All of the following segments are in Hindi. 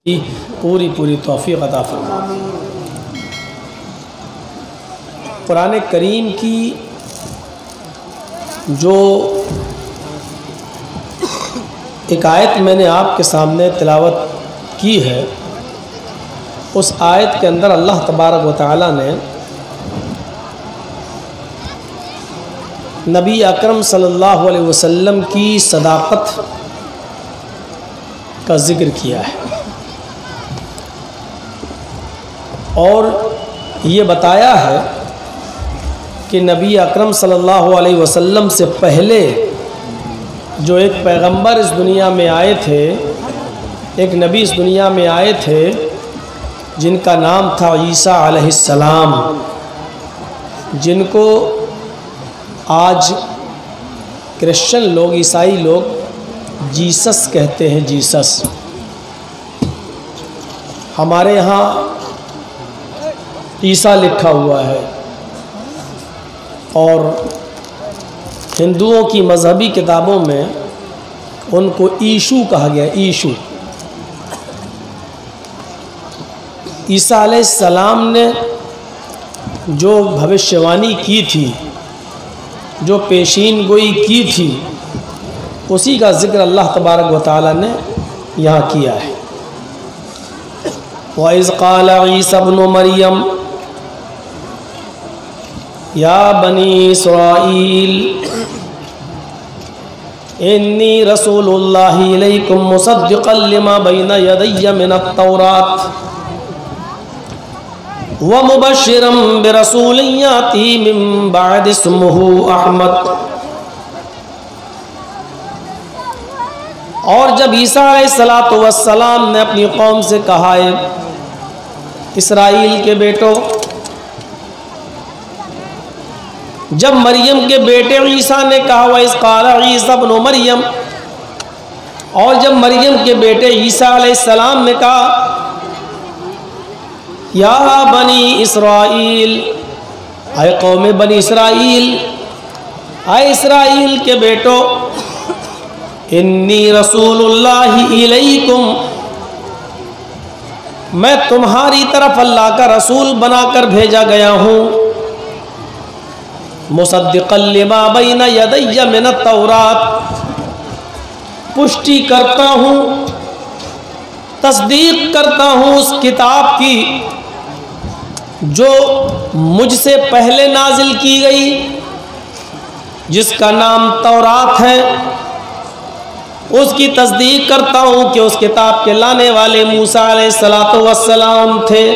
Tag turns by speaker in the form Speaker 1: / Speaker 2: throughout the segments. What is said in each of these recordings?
Speaker 1: पूरी पूरी तौफीक अता फरमा। कुरान करीम की जो एक आयत मैंने आपके सामने तिलावत की है, उस आयत के अंदर अल्लाह तबारक व तआला ने नबी अकरम सल्लल्लाहु अलैहि वसल्लम की सदाक़त का ज़िक्र किया है और ये बताया है कि नबी अकरम सल्लल्लाहु अलैहि वसल्लम से पहले जो एक पैगंबर इस दुनिया में आए थे, एक नबी इस दुनिया में आए थे जिनका नाम था ईसा अलैहिस्सलाम, जिनको आज क्रिश्चियन लोग, ईसाई लोग जीसस कहते हैं। जीसस हमारे यहाँ ईसा लिखा हुआ है और हिंदुओं की मज़हबी किताबों में उनको ईशु कहा गया। ईशु ईसा अलैहिस्सलाम ने जो भविष्यवाणी की थी, जो पेशीन गोई की थी, उसी का ज़िक्र अल्लाह तबारक व तआला ने यहाँ किया है। वइज़ क़ाल ईसा इब्नु मरियम या बनी इस्राईल इन्नी रसूलुल्लाहि इलैकुम मुसद्दिक़न लिमा बैना यदैया मिनत तौरात व मुबश्शिरम बिरसूलिन याती मिन बअद इस्मुहु अहमद। और जब ईसा अलैहिस्सलातु वस्सलाम ने अपनी कौम से कहा है, इसराइल के बेटों, जब मरियम के बेटे ईसा ने कहा वइज़ क़ाल ईसा इब्नु मरियम, और जब मरियम के बेटे ईसा अलैहिस्सलाम ने कहा या बनी इसराइल, आए कौम बनी इसराइल, आए इसराइल के बेटों, इन्नी रसूलुल्लाहि इलैकुम, मैं तुम्हारी तरफ अल्लाह का रसूल बनाकर भेजा गया हूँ। मुसद्दिक़न लिमा बैना यदैया मिनत तौरात, पुष्टि करता हूँ, तस्दीक करता हूँ उस किताब की जो मुझसे पहले नाजिल की गई, जिसका नाम तौरात है। उसकी तस्दीक करता हूँ कि उस किताब के लाने वाले मूसा अलैहिस्सलातु वस्सलाम थे।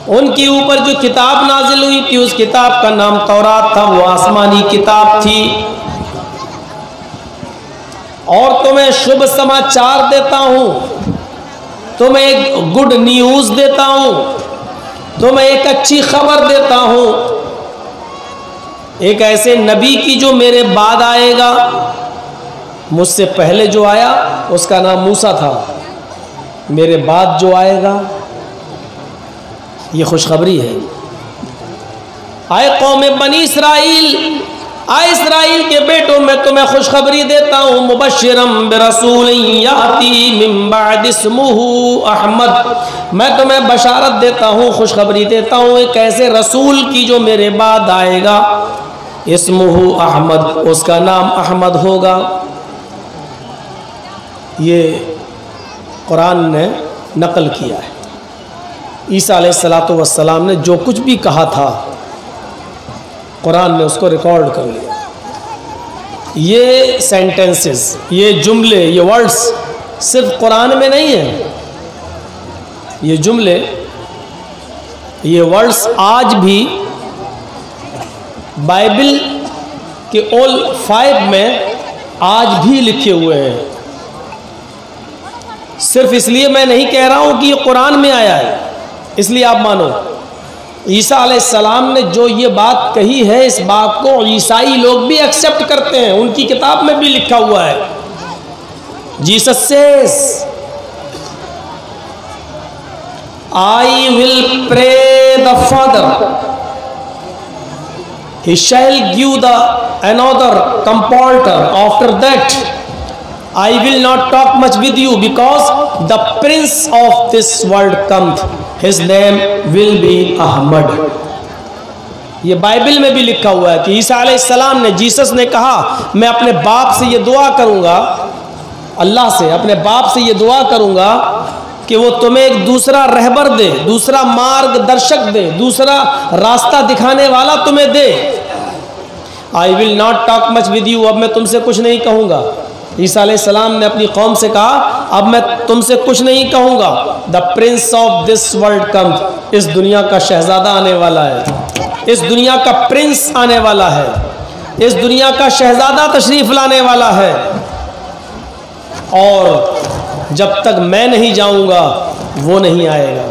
Speaker 1: उनके ऊपर जो किताब नाजिल हुई थी, उस किताब का नाम तौरात था, वो आसमानी किताब थी। और तुम्हें शुभ समाचार देता हूँ, तुम्हें एक गुड न्यूज़ देता हूँ, तुम्हें एक अच्छी खबर देता हूँ, एक ऐसे नबी की जो मेरे बाद आएगा। मुझसे पहले जो आया उसका नाम मूसा था, मेरे बाद जो आएगा ये खुशखबरी है। आए कौम बनी इसराइल, आए इसराइल के बेटों, मैं तुम्हें खुशखबरी देता हूँ। मुबश्शिरम बिरसूलिन याती मिन बअद इस्मुहु अहमद, मैं तुम्हें बशारत देता हूँ, खुशखबरी देता हूँ एक ऐसे रसूल की जो मेरे बाद आएगा। इस्मुहु अहमद, उसका नाम अहमद होगा। ये कुरान ने नकल किया है। ईसा अलैहिस्सलातु वस्सलाम ने जो कुछ भी कहा था, कुरान ने उसको रिकॉर्ड कर लिया। ये सेंटेंसेस, ये जुमले, ये वर्ड्स सिर्फ कुरान में नहीं है। ये जुमले, ये वर्ड्स आज भी बाइबल के ऑल 5 में आज भी लिखे हुए हैं। सिर्फ इसलिए मैं नहीं कह रहा हूँ कि ये कुरान में आया है, इसलिए आप मानो। ईसा अलैहिस्सलाम ने जो ये बात कही है, इस बात को ईसाई लोग भी एक्सेप्ट करते हैं, उनकी किताब में भी लिखा हुआ है। Jesus says I will pray the Father, he shall give the another comforter after that I will not talk much with you because the prince of this world comes, his name will be Ahmad. ये बाइबल में भी लिखा हुआ है कि ईसा अलैहिस्सलाम ने, जीसस ने कहा मैं अपने बाप से ये दुआ करूंगा, अल्लाह से अपने बाप से ये दुआ करूंगा कि वो तुम्हें एक दूसरा रहबर दे, दूसरा मार्गदर्शक दे, दूसरा रास्ता दिखाने वाला तुम्हें दे। I will not talk much with you, अब मैं तुमसे कुछ नहीं कहूँगा। ईसा अलैहिस्सलाम ने अपनी कौम से कहा अब मैं तुमसे कुछ नहीं कहूँगा। The prince of this world comes, इस दुनिया का शहजादा आने वाला है, इस दुनिया का प्रिंस आने वाला है, इस दुनिया का शहजादा तशरीफ लाने वाला है। और जब तक मैं नहीं जाऊंगा वो नहीं आएगा।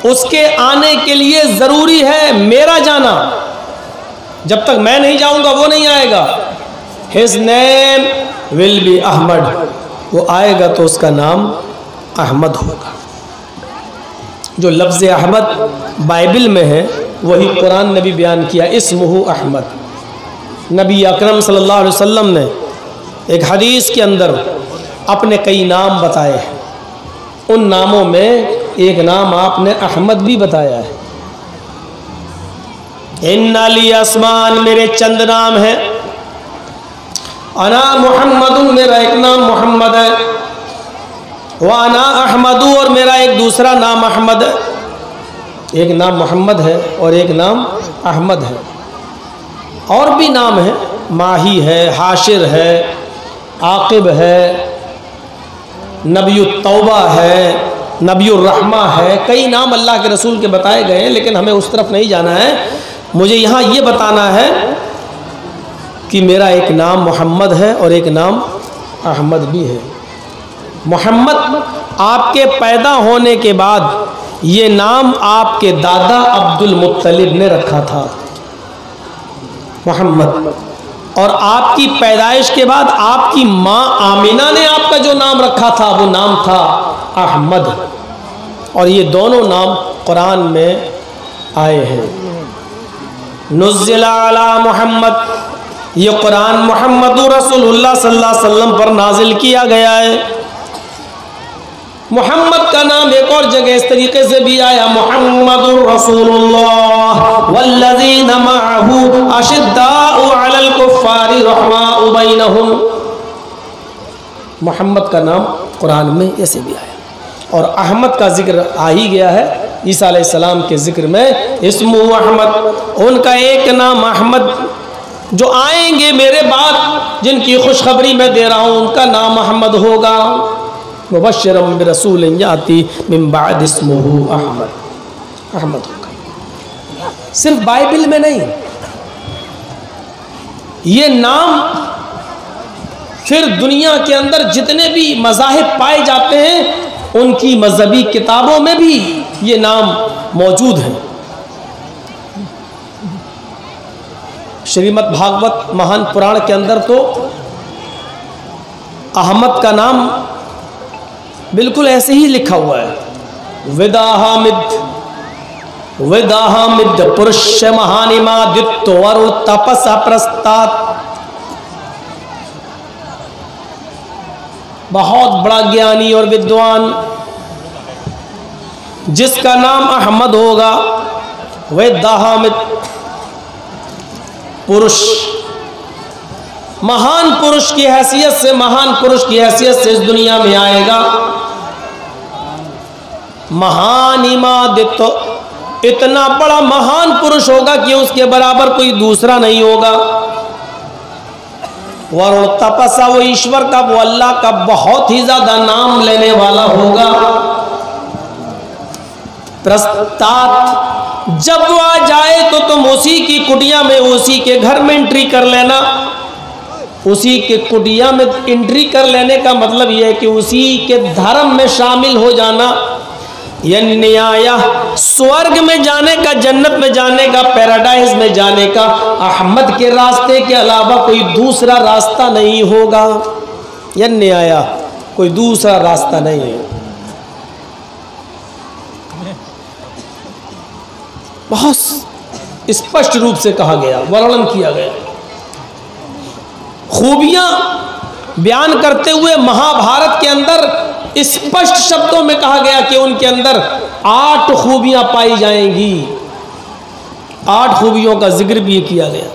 Speaker 1: उसके आने के लिए जरूरी है मेरा जाना। जब तक मैं नहीं जाऊंगा वो नहीं आएगा। His name will be Ahmad, वो आएगा तो उसका नाम अहमद होगा। जो लफ्ज़ अहमद बाइबल में है वही कुरान ने भी बयान किया, इस्मुहु अहमद। नबी अकरम सल्लल्लाहु अलैहि वसल्लम ने एक हदीस के अंदर अपने कई नाम बताए हैं। उन नामों में एक नाम आपने अहमद भी बताया है। इन्ना ली अस्मान, मेरे चंद नाम है। अना मुहम्मदुन, मेरा एक नाम मोहम्मद है। वाना अहमदू, और मेरा एक दूसरा नाम अहमद है। एक नाम मोहम्मद है और एक नाम अहमद है। और भी नाम है, माही है, हाशिर है, आकिब है, नबी तौबा है, नबी रहमा है। कई नाम अल्लाह के रसूल के बताए गए हैं, लेकिन हमें उस तरफ नहीं जाना है। मुझे यहाँ ये बताना है कि मेरा एक नाम मोहम्मद है और एक नाम अहमद भी है। मोहम्मद आपके पैदा होने के बाद ये नाम आपके दादा अब्दुल मुत्तलिब ने रखा था, मोहम्मद। और आपकी पैदाइश के बाद आपकी माँ आमिना ने आपका जो नाम रखा था वो नाम था अहमद। और ये दोनों नाम कुरान में आए हैं। नुज़्ज़िला अला मोहम्मद, ये कुरान मुहम्मदुर रसूलुल्लाह सल्लल्लाहु अलैहि वसल्लम पर नाजिल किया गया है। मोहम्मद का नाम एक और जगह इस तरीके से भी आया, मुहम्मदुर रसूलुल्लाह वल्लज़ीना मअहू अशिद्दाउ अलल कुफ्फारि रहमाउ बैनहुम। मोहम्मद का नाम कुरान में ऐसे भी आया। और अहमद का जिक्र आ ही गया है ईसा अलैहिस्सलाम के जिक्र में, इस्मु अहमद, उनका एक नाम अहमद। जो आएंगे मेरे बाद जिनकी खुशखबरी मैं दे रहा हूँ उनका नाम अहमद होगा। मुबश्शिरम बिरसूल याती मिन बाद इस्मुहु अहमद, अहमद होगा। सिर्फ बाइबल में नहीं, ये नाम फिर दुनिया के अंदर जितने भी मज़ाहिब पाए जाते हैं उनकी मजहबी किताबों में भी ये नाम मौजूद है। श्रीमद् भागवत महान पुराण के अंदर तो अहमद का नाम बिल्कुल ऐसे ही लिखा हुआ है, विदाहामिद, विदाहामिद पुरुष महानिमादित्य वरुण तपसा प्रस्तात्। बहुत बड़ा ज्ञानी और विद्वान जिसका नाम अहमद होगा, वह दाहामिद पुरुष, महान पुरुष की हैसियत से, महान पुरुष की हैसियत से इस दुनिया में आएगा। महान इमादित्य, इतना बड़ा महान पुरुष होगा कि उसके बराबर कोई दूसरा नहीं होगा। वरुण तपसा, वो ईश्वर का, वो अल्लाह का बहुत ही ज्यादा नाम लेने वाला होगा। प्रस्तात्, जब वो आ जाए तो तुम उसी की कुटिया में, उसी के घर में एंट्री कर लेना। उसी के कुटिया में एंट्री कर लेने का मतलब यह है कि उसी के धर्म में शामिल हो जाना। यन्याया, स्वर्ग में जाने का, जन्नत में जाने का, पैराडाइज में जाने का अहमद के रास्ते के अलावा कोई दूसरा रास्ता नहीं होगा। यन्याया, कोई दूसरा रास्ता नहीं है। बहुत स्पष्ट रूप से कहा गया, वर्णन किया गया। खूबियां बयान करते हुए महाभारत के अंदर स्पष्ट शब्दों में कहा गया कि उनके अंदर 8 खूबियां पाई जाएंगी। 8 खूबियों का जिक्र भी किया गया।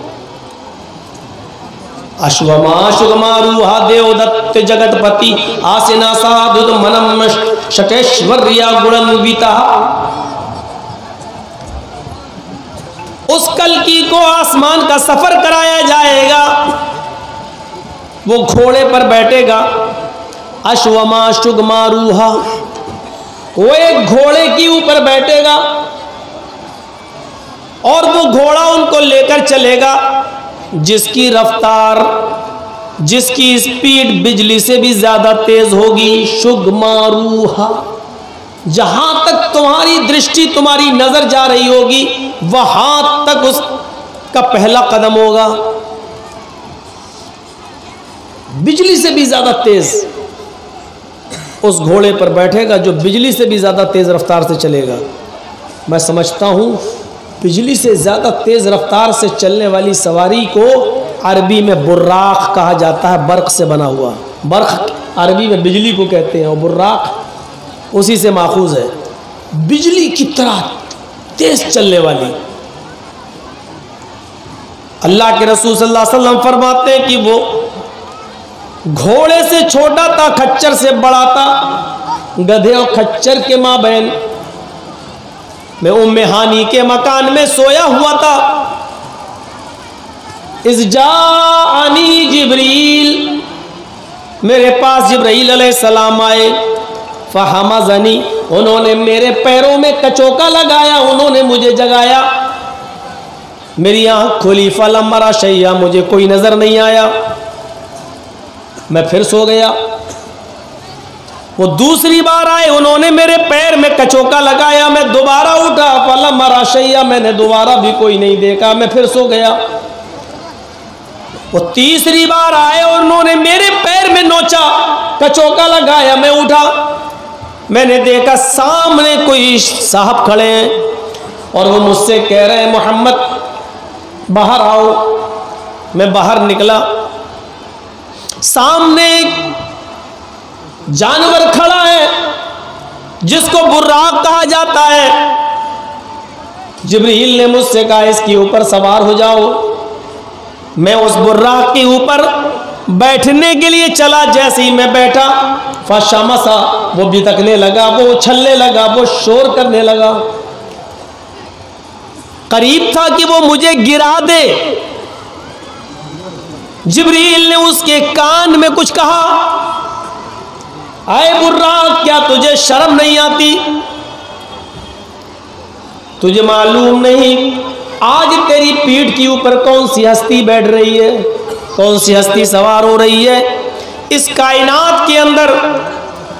Speaker 1: अश्वमा रूहा देवदत्त जगतपति आसिना साधुत मनम शकेश्वर्या गुणन्विता। उस कल्कि को आसमान का सफर कराया जाएगा, वो घोड़े पर बैठेगा। अश्वमा शुगमा रूहा, वो एक घोड़े के ऊपर बैठेगा और वो घोड़ा उनको लेकर चलेगा जिसकी रफ्तार, जिसकी स्पीड बिजली से भी ज्यादा तेज होगी। शुगमा रूहा, जहां तक तुम्हारी दृष्टि, तुम्हारी नजर जा रही होगी वहां तक उसका पहला कदम होगा। बिजली से भी ज्यादा तेज उस घोड़े पर बैठेगा जो बिजली से भी ज्यादा तेज रफ्तार से चलेगा। मैं समझता हूं बिजली से ज्यादा तेज रफ्तार से चलने वाली सवारी को अरबी में बुर्राक कहा जाता है, बर्क से बना हुआ। बर्क अरबी में बिजली को कहते हैं और बुर्राक उसी से माखूज है। बिजली की तरह तेज चलने वाली। अल्लाह के रसूल सल्लल्लाहु अलैहि वसल्लम फरमाते हैं कि वो घोड़े से छोटा था, खच्चर से बड़ा था। गधे और खच्चर के माबैन मैं उम्मे हानी के मकान में सोया हुआ था। इस जानी जिब्रील, मेरे पास जिब्रील अलैहिस्सलाम आए। फहमज़नी, उन्होंने मेरे पैरों में कचोका लगाया, उन्होंने मुझे जगाया। मेरी आंख खुली, फलम मरा शैया, मुझे कोई नजर नहीं आया। मैं फिर सो गया। वो दूसरी बार आए, उन्होंने मेरे पैर में कचोका लगाया। मैं दोबारा उठा, फलम मरा शैया, मैंने दोबारा भी कोई नहीं देखा। मैं फिर सो गया। वो तीसरी बार आए और उन्होंने मेरे पैर में नोचा, कचोका लगाया। मैं उठा, मैंने देखा सामने कोई साहब खड़े हैं और वो मुझसे कह रहे हैं मोहम्मद बाहर आओ। मैं बाहर निकला, सामने एक जानवर खड़ा है जिसको बुर्राक कहा जाता है। जिब्रील ने मुझसे कहा इसके ऊपर सवार हो जाओ। मैं उस बुर्राक के ऊपर बैठने के लिए चला। जैसे ही मैं बैठा, फशमसा, वो बितकने लगा, वो उछलने लगा, वो शोर करने लगा। करीब था कि वो मुझे गिरा दे। जिब्रील ने उसके कान में कुछ कहा, आए बुर्राक, क्या तुझे शर्म नहीं आती? तुझे मालूम नहीं आज तेरी पीठ के ऊपर कौन सी हस्ती बैठ रही है, कौन सी हस्ती सवार हो रही है? इस कायनात के अंदर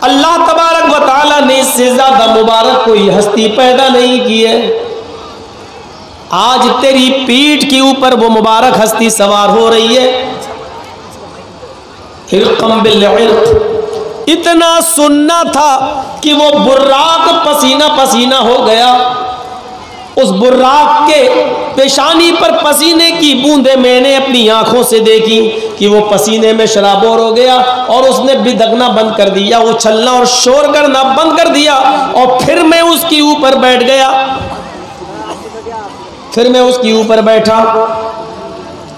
Speaker 1: अल्लाह तबारक व तआला ने इससे ज्यादा मुबारक कोई हस्ती पैदा नहीं की है। आज तेरी पीठ के ऊपर वो मुबारक हस्ती सवार हो रही है। इल्क़म बिल इल्क़, इतना सुनना था कि वो बुर्राक पसीना पसीना हो गया। उस बुर्राक के पेशानी पर पसीने की बूंदें मैंने अपनी आंखों से देखी कि वो पसीने में शराबोर हो गया और उसने बिदकना बंद कर दिया, उछलना और शोर करना बंद कर दिया। और फिर मैं उसके ऊपर बैठ गया, फिर मैं उसके ऊपर बैठा,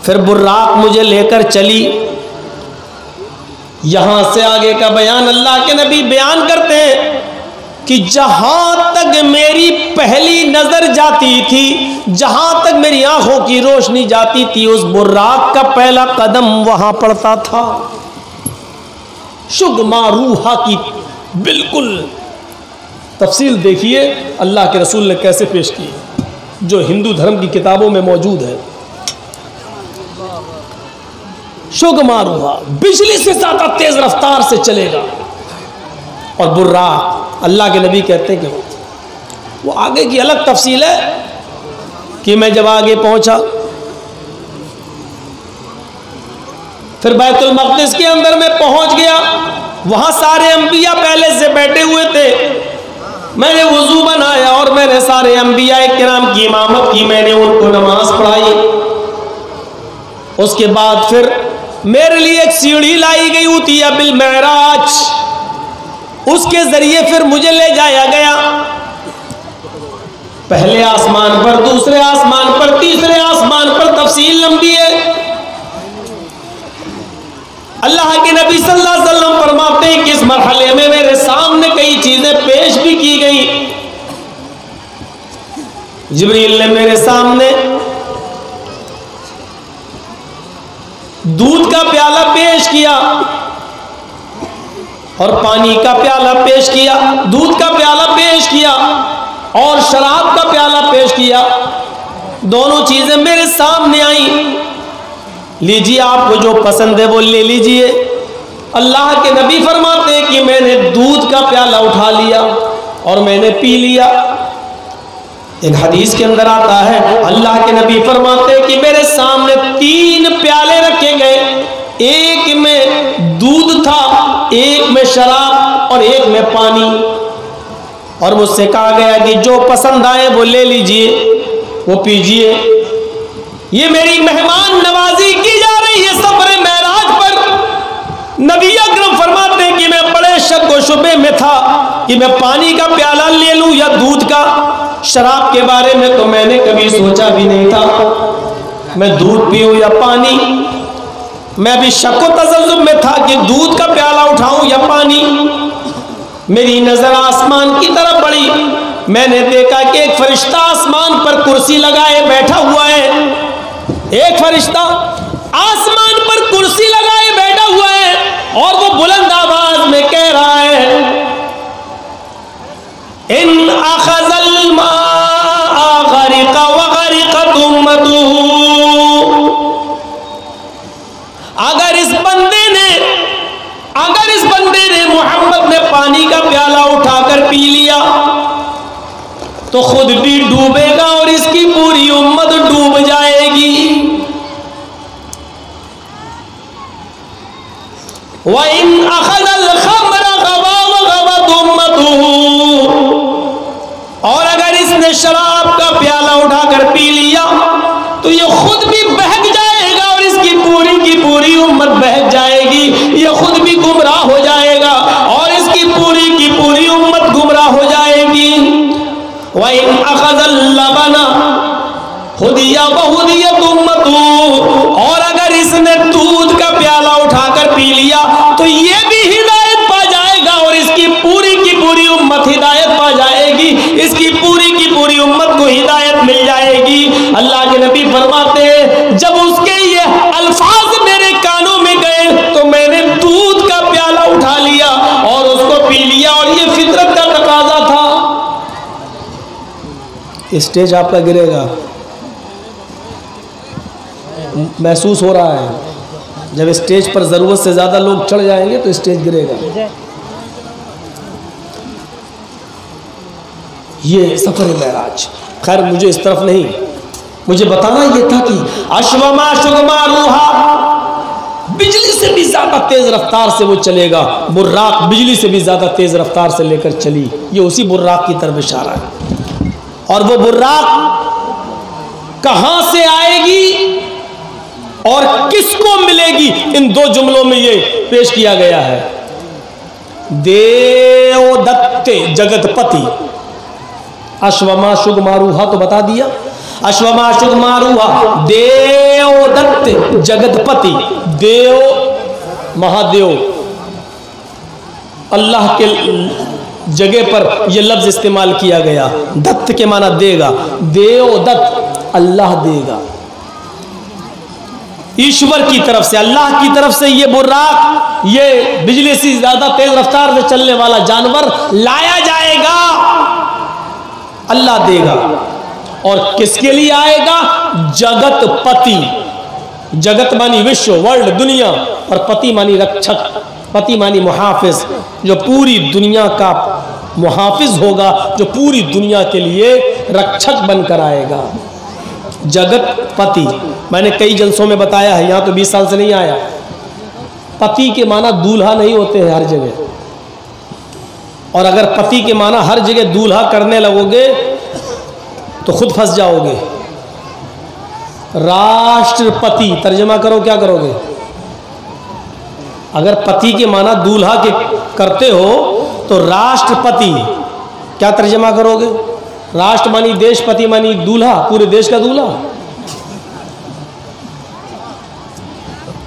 Speaker 1: फिर बुर्राक मुझे लेकर चली। यहां से आगे का बयान अल्लाह के नबी बयान करते हैं कि जहां तक मेरी पहली नजर जाती थी, जहां तक मेरी आंखों की रोशनी जाती थी, उस बुर्राक का पहला कदम वहां पड़ता था। शुगमा रूहा की बिल्कुल तफसील देखिए अल्लाह के रसूल ने कैसे पेश की, जो हिंदू धर्म की किताबों में मौजूद है। शुगमा रूहा, बिजली से ज्यादा तेज रफ्तार से चलेगा। और बुर्राक, अल्लाह के नबी कहते हैं कि वो आगे की अलग तफसील है कि मैं जब आगे पहुंचा, फिर बैतुल मक़दिस के अंदर मैं पहुंच गया। वहां सारे अंबिया पहले से बैठे हुए थे। मैंने वुजू बनाया और मैंने सारे अंबिया किराम की इमामत की, मैंने उनको नमाज पढ़ाई। उसके बाद फिर मेरे लिए एक सीढ़ी लाई गई उतिया बिल महराज, उसके जरिए फिर मुझे ले जाया गया पहले आसमान पर, दूसरे आसमान पर, तीसरे आसमान पर। तफसील लंबी है। अल्लाह के नबी सल्लल्लाहु अलैहि वसल्लम फरमाते हैं कि इस मरहले में मेरे सामने कई चीजें पेश भी की गई। जिब्रील ने मेरे सामने दूध का प्याला पेश किया और पानी का प्याला पेश किया, दूध का प्याला पेश किया और शराब का प्याला पेश किया। दोनों चीजें मेरे सामने आई। लीजिए, आपको जो पसंद है वो ले लीजिए। अल्लाह के नबी फरमाते हैं कि मैंने दूध का प्याला उठा लिया और मैंने पी लिया। एक हदीस के अंदर आता है, अल्लाह के नबी फरमाते हैं कि मेरे सामने 3 प्याले रखे गए, एक में दूध था, एक में शराब और एक में पानी। और मुझसे कहा गया कि जो पसंद आए वो ले लीजिए, वो पीजिए। ये मेरी मेहमान नवाजी की जा रही है सफर मेराज पर। नबी अकरम फरमाते हैं कि मैं बड़े शक व शुबे में था कि मैं पानी का प्याला ले लूं या दूध का। शराब के बारे में तो मैंने कभी सोचा भी नहीं था, मैं दूध पीऊं या पानी। मैं भी शक व तजज्जुब में था कि दूध का प्याला उठाऊं या पानी। मेरी नजर आसमान की तरफ बढ़ी, मैंने देखा कि एक फरिश्ता आसमान पर कुर्सी लगाए बैठा हुआ है। एक फरिश्ता आसमान पर कुर्सी लगाए बैठा हुआ है और वो बुलंद आवाज में कह रहा है, इन अखज़ल माअ गरिक़ व गरिक़त उम्मतुहु। अगर इस बंदे ने मोहम्मद ने पानी का प्याला उठाकर पी लिया तो खुद भी डूबेगा और इसकी पूरी उम्मत डूब जाएगी। वइन अखज़ल खम्र गवा व गवत उम्मतुहु। और अगर इसने शराब का प्याला उठाकर पी लिया तो ये खुद भी बहक जाएगा और इसकी पूरी की पूरी उम्मत बहक जाएगी। ये खुद भी गुमराह हो जाएगा और इसकी पूरी की पूरी उम्मत गुमराह हो जाएगी। वइन अखज़ल लबना हुदिया बहुदियत उम्मतुहु। और अगर इसने दूध का प्याला उठाकर पी लिया तो ये भी हिदायत पा जाएगा और इसकी पूरी की पूरी उम्मत हिदायत पा जाएगी। इसकी पूरी की पूरी उम्मत को हिदायत मिल जाएगी। अल्लाह के नबी फरमाते हैं, जब उसके ये अल्फाज मेरे कानों में गए तो मैंने दूध का प्याला उठा लिया और उसको पी लिया और ये फितरत का तकाजा था। स्टेज आपका गिरेगा, महसूस हो रहा है। जब स्टेज पर जरूरत से ज्यादा लोग चढ़ जाएंगे तो स्टेज गिरेगा। ये सफर मेराज। खैर, मुझे इस तरफ नहीं, मुझे बताना यह था कि अश्वमा शुगमा रूहा, बिजली से भी ज्यादा तेज रफ्तार से वो चलेगा। बुर्राक बिजली से भी ज्यादा तेज रफ्तार से लेकर चली। ये उसी बुर्राक की तरफ इशारा है। और वो बुर्राक कहां से आएगी और किसको मिलेगी, इन 2 जुमलों में ये पेश किया गया है। देवदत्ते जगतपति, अश्वमा शुगमारूहा तो बता दिया। अश्वमा शुगमारूहा देवदत्ते जगतपति, देव महादेव, अल्लाह के जगह पर यह लफ्ज इस्तेमाल किया गया। दत्त के माना देगा, देवदत्त अल्लाह देगा। ईश्वर की तरफ से, अल्लाह की तरफ से ये बुर्राक, ये बिजली से ज्यादा तेज रफ्तार से चलने वाला जानवर लाया जाएगा। अल्लाह देगा। और किसके लिए आएगा? जगत पति। जगत मानी विश्व, वर्ल्ड, दुनिया, और पति मानी रक्षक, पति मानी मुहाफिज, जो पूरी दुनिया का मुहाफिज होगा, जो पूरी दुनिया के लिए रक्षक बनकर आएगा। जगत पति, मैंने कई जलसों में बताया है, यहाँ तो 20 साल से नहीं आया। पति के माना दूल्हा नहीं होते हैं हर जगह, और अगर पति के माना हर जगह दूल्हा करने लगोगे तो खुद फंस जाओगे। राष्ट्रपति तर्जमा करो, क्या करोगे? अगर पति के माना दूल्हा के करते हो तो राष्ट्रपति क्या तर्जमा करोगे? राष्ट्र मानी देश, पति मानी दूल्हा, पूरे देश का दूल्हा।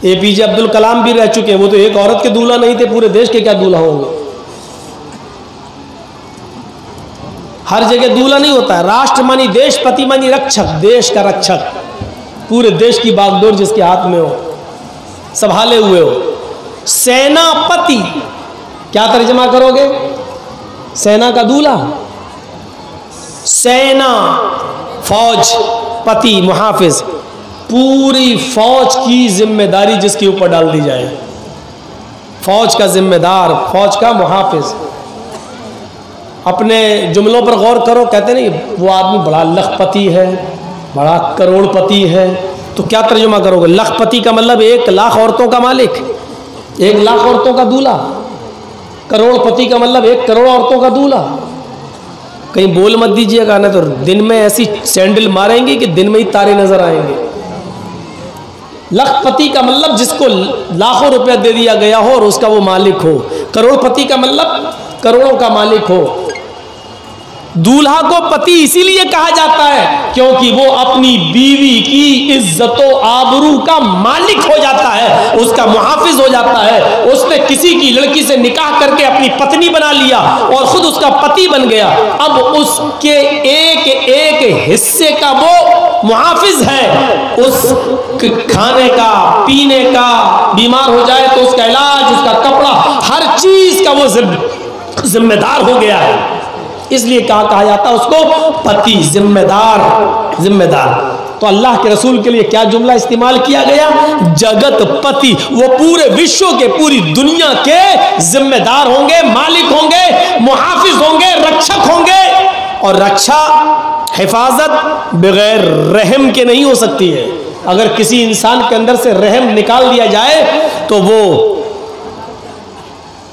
Speaker 1: APJ अब्दुल कलाम भी रह चुके हैं, वो तो एक औरत के दूल्हा नहीं थे, पूरे देश के क्या दूल्हा होंगे। हर जगह दूल्हा नहीं होता है। राष्ट्र मानी देश, पति मानी रक्षक, देश का रक्षक, पूरे देश की बागडोर जिसके हाथ में हो, संभाले हुए हो। सेनापति क्या तर्जमा करोगे? सेना का दूल्हा। सेना फौज, पति मुहाफिज, पूरी फौज की जिम्मेदारी जिसके ऊपर डाल दी जाए, फौज का जिम्मेदार, फौज का मुहाफिज। अपने जुमलों पर गौर करो, कहते नहीं वो आदमी बड़ा लखपति है, बड़ा करोड़पति है, तो क्या तर्जुमा करोगे? लखपति का मतलब 1 लाख औरतों का मालिक, 1 लाख औरतों का दूल्हा। करोड़पति का मतलब 1 करोड़ औरतों का दूल्हा। कहीं बोल मत दीजिएगा ना तो दिन में ऐसी सैंडल मारेंगे कि दिन में ही तारे नजर आएंगे। लखपति का मतलब जिसको लाखों रुपया दे दिया गया हो और उसका वो मालिक हो। करोड़पति का मतलब करोड़ों का मालिक हो। दूल्हा को पति इसीलिए कहा जाता है क्योंकि वो अपनी बीवी की इज्जतो आबरू का मालिक हो जाता है, उसका मुहाफिज हो जाता है। उसने किसी की लड़की से निकाह करके अपनी पत्नी बना लिया और खुद उसका पति बन गया। अब उसके एक एक हिस्से का वो मुहाफिज है। उस खाने का, पीने का, बीमार हो जाए तो उसका इलाज, उसका कपड़ा, हर चीज का वो जिम्मेदार हो गया है। इसलिए कहा जाता है उसको पति, जिम्मेदार। जिम्मेदार तो अल्लाह के रसूल के लिए क्या जुमला इस्तेमाल किया गया? जगत पति। वो पूरे विश्व के, पूरी दुनिया के जिम्मेदार होंगे, मालिक होंगे, मुहाफिज होंगे, रक्षक होंगे। और रक्षा, हिफाजत बगैर रहम के नहीं हो सकती है। अगर किसी इंसान के अंदर से रहम निकाल दिया जाए तो वो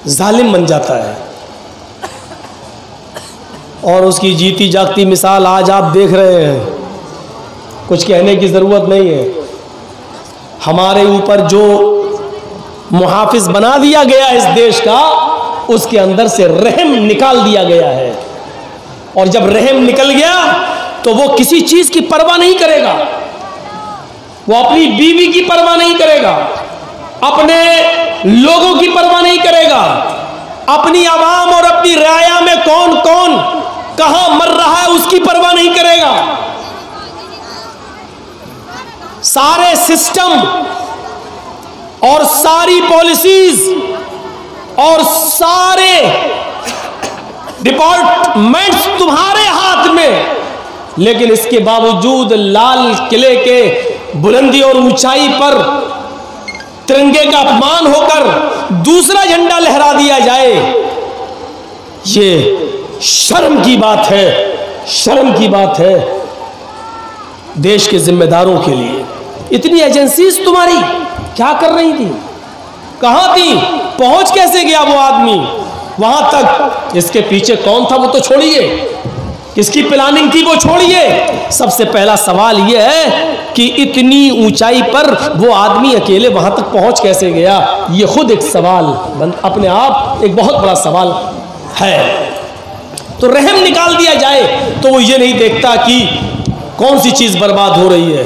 Speaker 1: जालिम बन जाता है। और उसकी जीती जागती मिसाल आज आप देख रहे हैं, कुछ कहने की ज़रूरत नहीं है। हमारे ऊपर जो मुहाफिज बना दिया गया इस देश का, उसके अंदर से रहम निकाल दिया गया है। और जब रहम निकल गया तो वो किसी चीज़ की परवाह नहीं करेगा। वो अपनी बीवी की परवाह नहीं करेगा, अपने लोगों की परवाह नहीं करेगा, अपनी आवाम और अपनी राया में कौन कौन कहां मर रहा है उसकी परवाह नहीं करेगा। सारे सिस्टम और सारी पॉलिसीज और सारे डिपार्टमेंट्स तुम्हारे हाथ में, लेकिन इसके बावजूद लाल किले के बुलंदी और ऊंचाई पर तिरंगे का अपमान होकर दूसरा झंडा लहरा दिया जाए, ये शर्म की बात है। शर्म की बात है देश के जिम्मेदारों के लिए। इतनी एजेंसीज तुम्हारी क्या कर रही थी? कहां थी? पहुंच कैसे गया वो आदमी वहां तक? इसके पीछे कौन था वो तो छोड़िए, किसकी प्लानिंग थी वो छोड़िए। सबसे पहला सवाल यह है कि इतनी ऊंचाई पर वो आदमी अकेले वहां तक पहुंच कैसे गया? ये खुद एक सवाल अपने आप एक बहुत बड़ा सवाल है। तो रहम निकाल दिया जाए तो वो ये नहीं देखता कि कौन सी चीज़ बर्बाद हो रही है।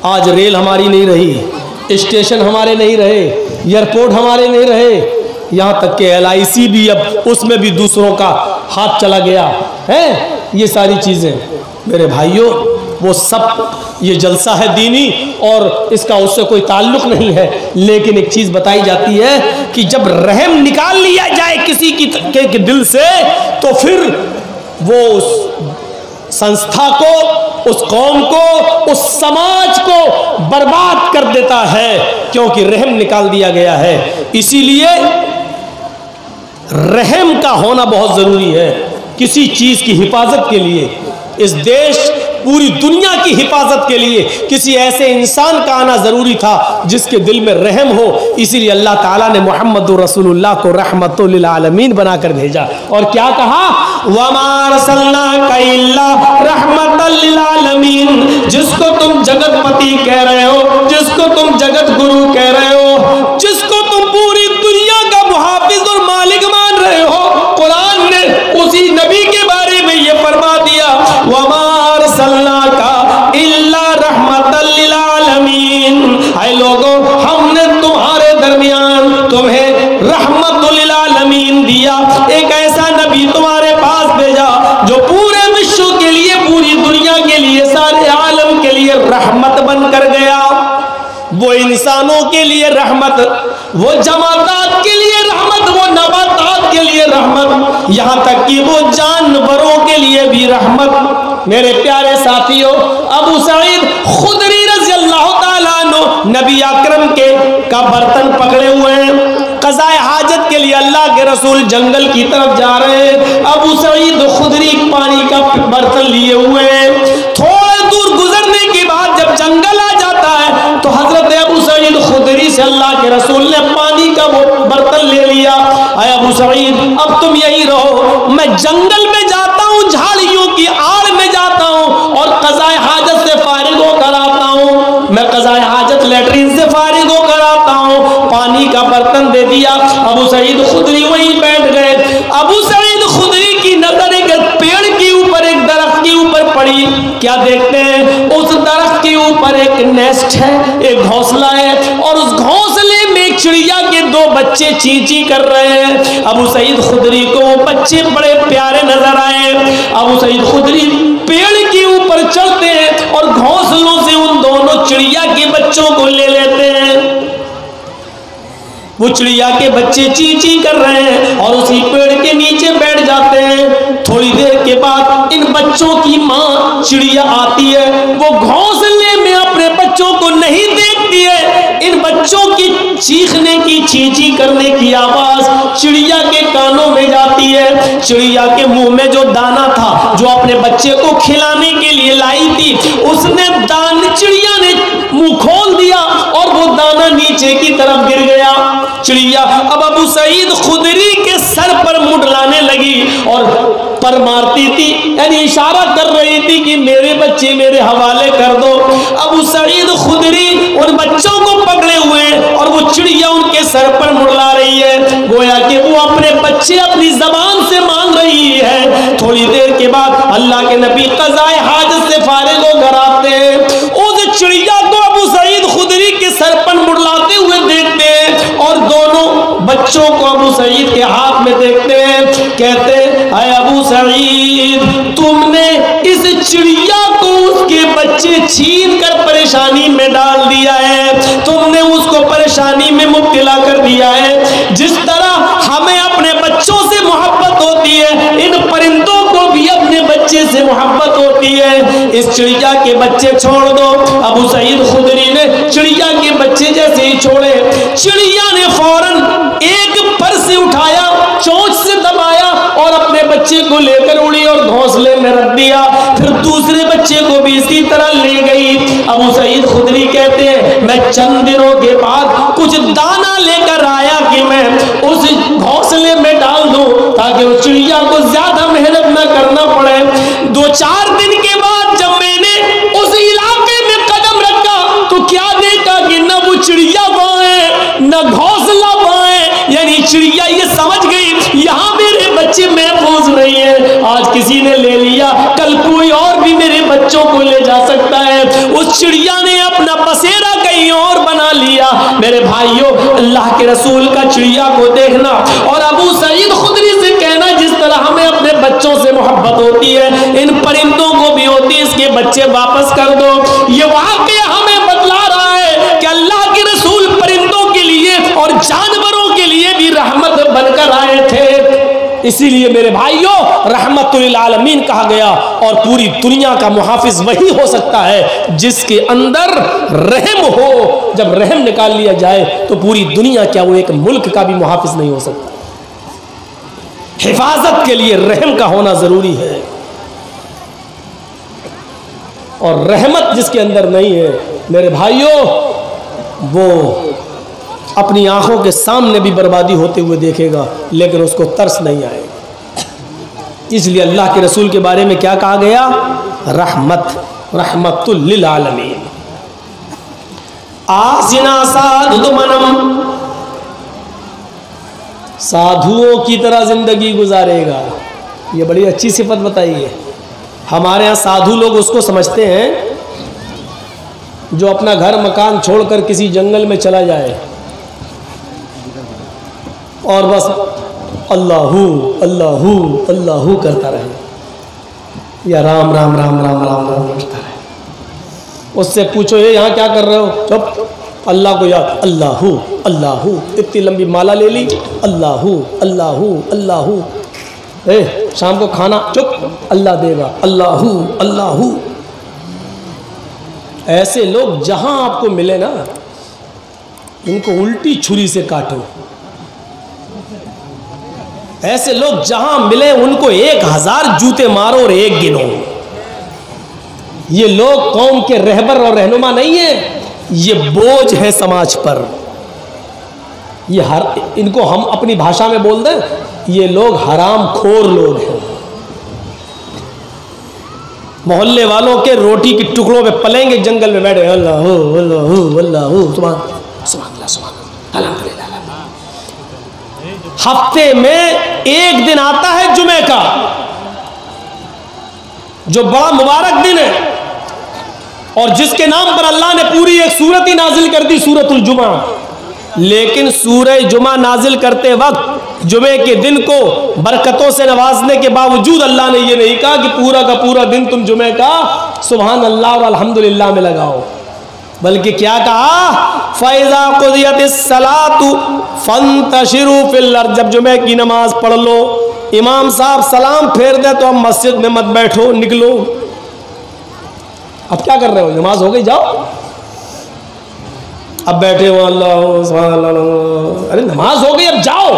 Speaker 1: आज रेल हमारी नहीं रही, स्टेशन हमारे नहीं रहे, एयरपोर्ट हमारे नहीं रहे, यहाँ तक कि LIC भी अब उसमें भी दूसरों का हाथ चला गया है। ये सारी चीज़ें मेरे भाइयों, वो सब ये जलसा है दीनी और इसका उससे कोई ताल्लुक नहीं है। लेकिन एक चीज़ बताई जाती है कि जब रहम निकाल लिया जाए किसी के दिल से तो फिर वो उस संस्था को, उस कौम को, उस समाज को बर्बाद कर देता है, क्योंकि रहम निकाल दिया गया है। इसीलिए रहम का होना बहुत ज़रूरी है किसी चीज़ की हिफाजत के लिए। इस देश, पूरी दुनिया की हिफाजत के लिए किसी ऐसे इंसान का आना ज़रूरी था जिसके दिल में रहम हो। इसीलिए अल्लाह ताला ने मुहम्मदुर रसूलुल्लाह को रहमतुल लिल आलमीन बनाकर भेजा। और क्या कहा? वमा अरसलनाका इल्ला रहमतल लिल आलमीन। जिसको तुम जगतपति कह रहे हो, जिसको तुम जगत गुरु कह रहे हो, जिसको तुम पूरी दुनिया रहमत बनकर गया। वो इंसानों के लिए रहमत, वो जमातात के लिए रहमत, वो नबातात के लिए रहमत, यहाँ तक कि वो जानवरों के लिए भी रहमत। मेरे प्यारे साथियों, अबू सईद खुदरी रज़ी अल्लाह ताला अन्हु नबी अकरम के का बर्तन पकड़े हुए हैं, क़ज़ाए हाजत के लिए अल्लाह के रसूल जंगल की तरफ जा रहे हैं। अबू सईद खुदरी पानी का बर्तन लिए हुए हैं। थोड़े दूर गुजरने के बाद जब जंगल आ जाता है तो हजरत अबू सईद खुदरी से अल्लाह के रसूल ने पानी का वो बर्तन ले लिया। अय अबू सईद, अब तुम यही रहो, मैं जंगल में जाता हूँ, झाड़ियों की आड़ में जाता हूँ और क़ज़ाए हाजत से फारिग होकर आता हूँ। मैं क़ज़ाए हाजत लेटरिन से फारिग होकर आता हूँ। पानी का बर्तन दे दिया। अबू सईद खुदरी वहीं बैठ गए। अबू सईद खुदरी की नजर एक पेड़ के ऊपर, एक दरख्त के ऊपर पड़ी। क्या देखते हैं? उस दरख्त के ऊपर एक नेस्ट है, एक घोंसला है और उस घोंसले में एक चिड़िया के दो बच्चे ची ची कर रहे हैं। अबू सईद खुदरी को वो बच्चे बड़े प्यारे नजर आए। अबू सईद खुदरी पेड़ के ऊपर चढ़ते हैं और घोंसलों से उन दोनों चिड़िया के बच्चों को ले लेते हैं। वो चिड़िया के बच्चे ची ची कर रहे हैं और उसी पेड़ के नीचे बैठ जाते हैं। थोड़ी देर के बाद इन बच्चों की माँ चिड़िया आती है। वो घोंसले में अपने बच्चों को नहीं देखती है। इन बच्चों की चीखने की, ची ची करने की आवाज चिड़िया के कानों में जाती है। चिड़िया के मुंह में जो दाना था, जो अपने बच्चे को खिलाने के लिए लाई थी, उसने चिड़िया ने मुंह खोल दिया और वो दाना नीचे की तरफ गिर गया। चिड़िया अब अबू सईद खुदरी के सर पर मुंडलाने लगी और पर मारती थी, यानी इशारा कर रही थी कि मेरे बच्चे मेरे हवाले कर दो। अबू सईद खुदरी उन बच्चों को पकड़े हुए और वो चिड़िया उनके सर पर मुंडला रही है, गोया कि वो अपने बच्चे अपनी जबान से मांग रही है। थोड़ी देर के बाद अल्लाह के नबी क़ज़ाए हाजत से फारिग होकर आते हैं। उस चिड़िया को अबू सईद खुदरी के सर पर मुंडलाते हुए देखते हैं और दोनों बच्चों को अबू सईद के हाथ में देखते हैं। कहते हैं, अय अबू सईद, तुमने इस चिड़िया को उसके बच्चे छीन कर परेशानी में डाल दिया है, तुमने उसको परेशानी में मुब्तला कर दिया है। जिस तरह हमें अपने बच्चों से मोहब्बत होती है, इन परिंदों को भी अपने बच्चे से मोहब्बत होती है। इस चिड़िया के बच्चे छोड़ दो। अबू सईद खुदरी ने चिड़िया के बच्चे जैसे ही छोड़े, चिड़िया ने फौरन एक पर से उठाया, चोंच से दबाया और अपने बच्चे को लेकर उड़ी और घोंसले में रख दिया। फिर दूसरे बच्चे को भी इसी तरह ले गई। अबू सईद खुदरी कहते हैं, मैं चंद दिनों के बाद कुछ दाना लेकर आया कि मैं उस घोंसले में डाल दूं ताकि वो चिड़िया को ज्यादा मेहनत न करना पड़े। 2-4 दिन के बाद जब मैंने उस इलाके में कदम रखा तो क्या देखा कि न वो चिड़िया बाएं न घोंसला बाएं, यानी चिड़िया ये समझ गई यहाँ मेरे बच्चे महफूज नहीं है। आज किसी ने ले लिया, कल कोई और भी मेरे बच्चों को ले जा सकता है। उस चिड़िया ने अपना बसेरा कहीं और बना लिया। मेरे भाइयों, अल्लाह के रसूल का चिड़िया को देखना और अबू सईद खुदरी से कहना, जिस तरह हमें अपने बच्चों से मोहब्बत होती है, इन परिंदों को भी होती है, इसके बच्चे वापस कर दो। ये वाक़या हमें बतला रहा है कि अल्लाह के रसूल परिंदों के लिए और जानवरों के लिए भी रहमत बनकर आए थे। इसीलिए मेरे भाइयों, रहमतुल आलमीन कहा गया और पूरी दुनिया का मुहाफिज वही हो सकता है जिसके अंदर रहम हो। जब रहम निकाल लिया जाए तो पूरी दुनिया, क्या वो एक मुल्क का भी मुहाफिज नहीं हो सकता। हिफाजत के लिए रहम का होना जरूरी है और रहमत जिसके अंदर नहीं है मेरे भाइयों, वो अपनी आंखों के सामने भी बर्बादी होते हुए देखेगा लेकिन उसको तरस नहीं आएगा। इसलिए अल्लाह के रसूल के बारे में क्या कहा गया? रहमतुल लिल आलमीन। आसिना साधुमनम, साधुओं की तरह जिंदगी गुजारेगा। ये बड़ी अच्छी सिफत बताई है। हमारे यहाँ साधु लोग उसको समझते हैं जो अपना घर मकान छोड़कर किसी जंगल में चला जाए और बस अल्लाहू अल्लाहू अल्लाहू करता रहे या राम राम राम राम राम राम करता रहे। उससे पूछो ये यहाँ क्या कर रहे हो? चुप, अल्लाह को याद, अल्लाहू अल्लाहू, इतनी लंबी माला ले ली, अल्लाहू अल्लाहू अल्लाहू। शाम को खाना, चुप, अल्लाह देगा, अल्लाहू अल्लाहू। ऐसे लोग जहां आपको मिले ना, इनको उल्टी छुरी से काटो। ऐसे लोग जहां मिले उनको 1000 जूते मारो और एक गिनो। ये लोग कौम के रहबर और रहनुमा नहीं है, ये बोझ है समाज पर। ये इनको हम अपनी भाषा में बोल दें, ये लोग हराम खोर लोग हैं। मोहल्ले वालों के रोटी के टुकड़ों पे पलेंगे, जंगल में बैठे अल्लाह अल्लाह अल्लाह सुभान अल्लाह। हफ्ते में एक दिन आता है जुमे का, जो बड़ा मुबारक दिन है और जिसके नाम पर अल्लाह ने पूरी एक सूरत ही नाजिल कर दी, सूरतुल जुमा। लेकिन सूरह जुमा नाजिल करते वक्त जुमे के दिन को बरकतों से नवाजने के बावजूद अल्लाह ने यह नहीं कहा कि पूरा का पूरा दिन तुम जुमे का सुभान अल्लाह और अल्हम्दुलिल्लाह में लगाओ, बल्कि क्या कहा, फ़ैज़ा क़ुदियतिस सलातु फ़ंतशिरू फ़िल अर्ज़। जब जुमे की नमाज पढ़ लो, इमाम साहब सलाम फेर दे तो अब मस्जिद में मत बैठो, निकलो। अब क्या कर रहे हो? नमाज हो गई, जाओ। अब बैठे हो अल्लाह, अरे नमाज हो गई, अब जाओ।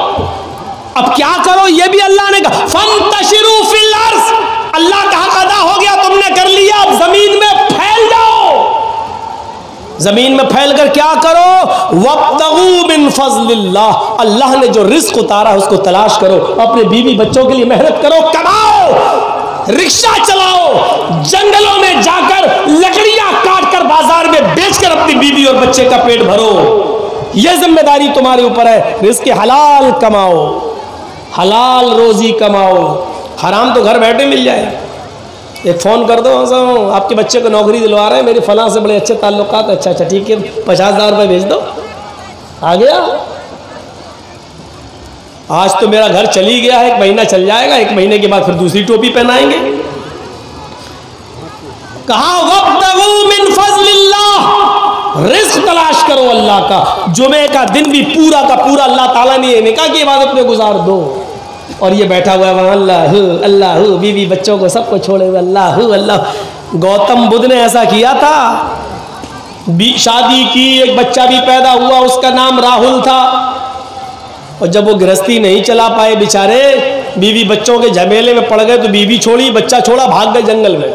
Speaker 1: अब क्या करो? ये भी अल्लाह ने कहा, फ़ंतशिरू फ़िल अर्ज़। अल्लाह का हक अदा हो गया, तुमने कर लिया, अब जमीन में फैल जाओ। जमीन में फैल कर क्या करो? वब्तगू मिन फ़ज़लिल्लाह। अल्लाह ने जो रिस्क उतारा उसको तलाश करो, अपने बीवी बच्चों के लिए मेहनत करो, कमाओ, रिक्शा चलाओ, जंगलों में जाकर लकड़ियां काटकर बाजार में बेचकर अपनी बीवी और बच्चे का पेट भरो। यह जिम्मेदारी तुम्हारे ऊपर है। रिस्क हलाल कमाओ, हलाल रोजी कमाओ, हराम तो घर बैठे मिल जाए। एक फ़ोन कर दो, आपके बच्चे को नौकरी दिलवा रहे हैं, मेरे फलां से बड़े अच्छे ताल्लुकात, अच्छा अच्छा ठीक है, 50,000 रुपये भेज दो, आ गया। आज तो मेरा घर चली गया है, 1 महीना चल जाएगा, 1 महीने के बाद फिर दूसरी टोपी पहनाएंगे। कहा वब्तगू मिन फ़ज़लिल्लाह, रिस्क तलाश करो अल्लाह का। जुमे का दिन भी पूरा का पूरा अल्लाह ताला ने निकाह की इबादत में गुजार दो, और ये बैठा हुआ है अल्लाह अल्लाह, बीवी बच्चों को सबको छोड़े हुए अल्लाह अल्लाह। गौतम बुद्ध ने ऐसा किया था, शादी की, एक बच्चा भी पैदा हुआ, उसका नाम राहुल था। और जब वो गृहस्थी नहीं चला पाए बेचारे, बीवी बच्चों के झमेले में पड़ गए, तो बीवी छोड़ी, बच्चा छोड़ा, भाग गए जंगल में।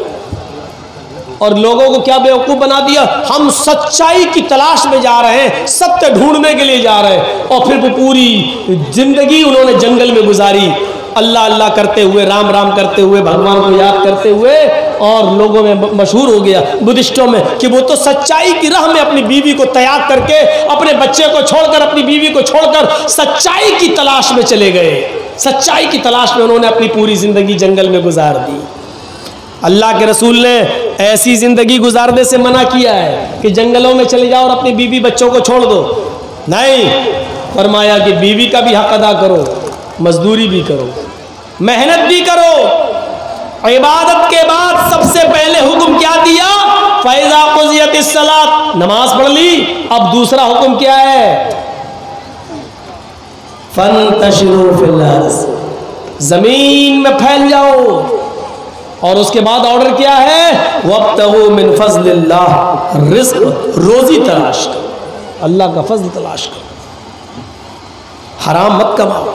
Speaker 1: और लोगों को क्या बेवकूफ़ बना दिया, हम सच्चाई की तलाश में जा रहे हैं, सत्य ढूंढने के लिए जा रहे हैं, और फिर वो पूरी जिंदगी उन्होंने जंगल में गुजारी, अल्लाह अल्लाह करते हुए, राम राम करते हुए, भगवान को याद करते हुए। और लोगों में मशहूर हो गया, बुद्धिस्टों में, कि वो तो सच्चाई की राह में अपनी बीवी को त्याग करके, अपने बच्चे को छोड़कर, अपनी बीवी को छोड़कर सच्चाई की तलाश में चले गए। सच्चाई की तलाश में उन्होंने अपनी पूरी जिंदगी जंगल में गुजार दी। अल्लाह के रसूल ने ऐसी ज़िंदगी गुजारने से मना किया है कि जंगलों में चले जाओ और अपनी बीवी बच्चों को छोड़ दो, नहीं। फरमाया कि बीवी का भी हक अदा करो, मजदूरी भी करो, मेहनत भी करो। इबादत के बाद सबसे पहले हुक्म क्या दिया? फ़ैज़ा क़ुज़ियतिस सलात, नमाज पढ़ ली। अब दूसरा हुक्म क्या है? फ़ंतशिरू फ़िल अर्ज़, ज़मीन में फैल जाओ। और उसके बाद ऑर्डर क्या है? वब्तगू मिन फ़ज़लिल्लाह, रिस्क रोजी तलाश करो, अल्लाह का फजल तलाश करो, हराम मत कमाओ।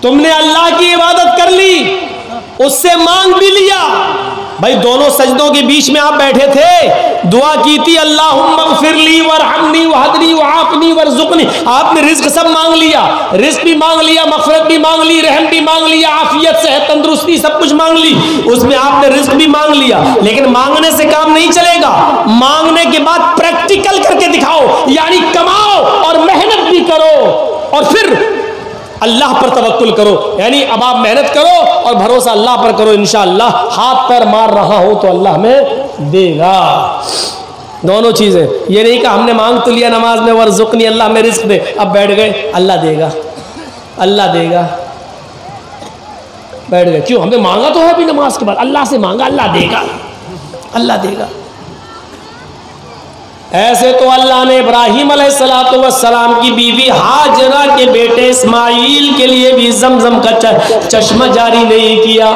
Speaker 1: तुमने अल्लाह की इबादत कर ली, उससे मांग भी लिया। भाई दोनों सजदों के बीच में आप बैठे थे, दुआ की थी अल्लाहुम्मा ग़फ़िरली वरहमनी वहदनी वआफ़नी वरज़ुक़नी। आपने रिज़्क़ सब मांग लिया, रिज़्क़ भी मांग लिया, मग़फ़िरत भी मांग ली, रहम भी मांग लिया, आफियत सेहत तंदुरुस्ती सब कुछ मांग ली, उसमें आपने रिज़्क़ भी मांग लिया। लेकिन मांगने से काम नहीं चलेगा, मांगने के बाद प्रैक्टिकल करके दिखाओ, यानी कमाओ और मेहनत भी करो, और फिर अल्लाह पर तवक्कुल करो। यानी अब आप मेहनत करो और भरोसा अल्लाह पर करो, इंशाअल्लाह। हाथ पैर मार रहा हो तो अल्लाह में देगा। दोनों चीज़ें, ये नहीं कि हमने मांग तो लिया नमाज में, वरज़ुक़नी, अल्लाह में रिज़्क़ दे, अब बैठ गए अल्लाह देगा, अल्लाह देगा, बैठ गए। क्यों? हमने मांगा तो है अभी नमाज के बाद, अल्लाह से मांगा, अल्लाह देगा, अल्लाह देगा। ऐसे तो अल्लाह ने इब्राहीम अलैहिस्सलाम की बीवी हाजरा के बेटे इस्माइल के लिए भी जमजम का चश्मा जारी नहीं किया।